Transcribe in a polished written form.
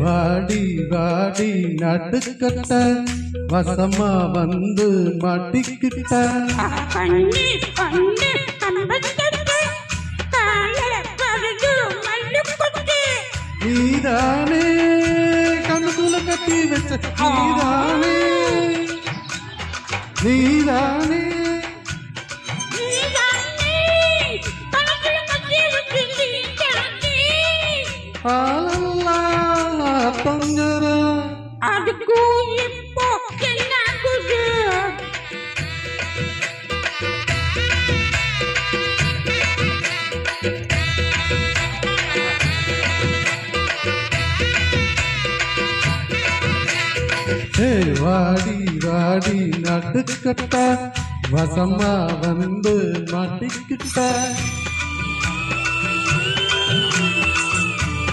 வாடி வாடி நடுக்கட்ட வசமா வந்து மாட்டிக்கிட்ட நீதானே கண்ணுக்குள்ள கட்டி வச்ச நீதானே நீதானே தொங்கர அதுக்கு இப்போ என்ன ஆகுது? வாடி வாடி நடுக்கட்ட வசமா வந்து மாட்டிக்கிட்ட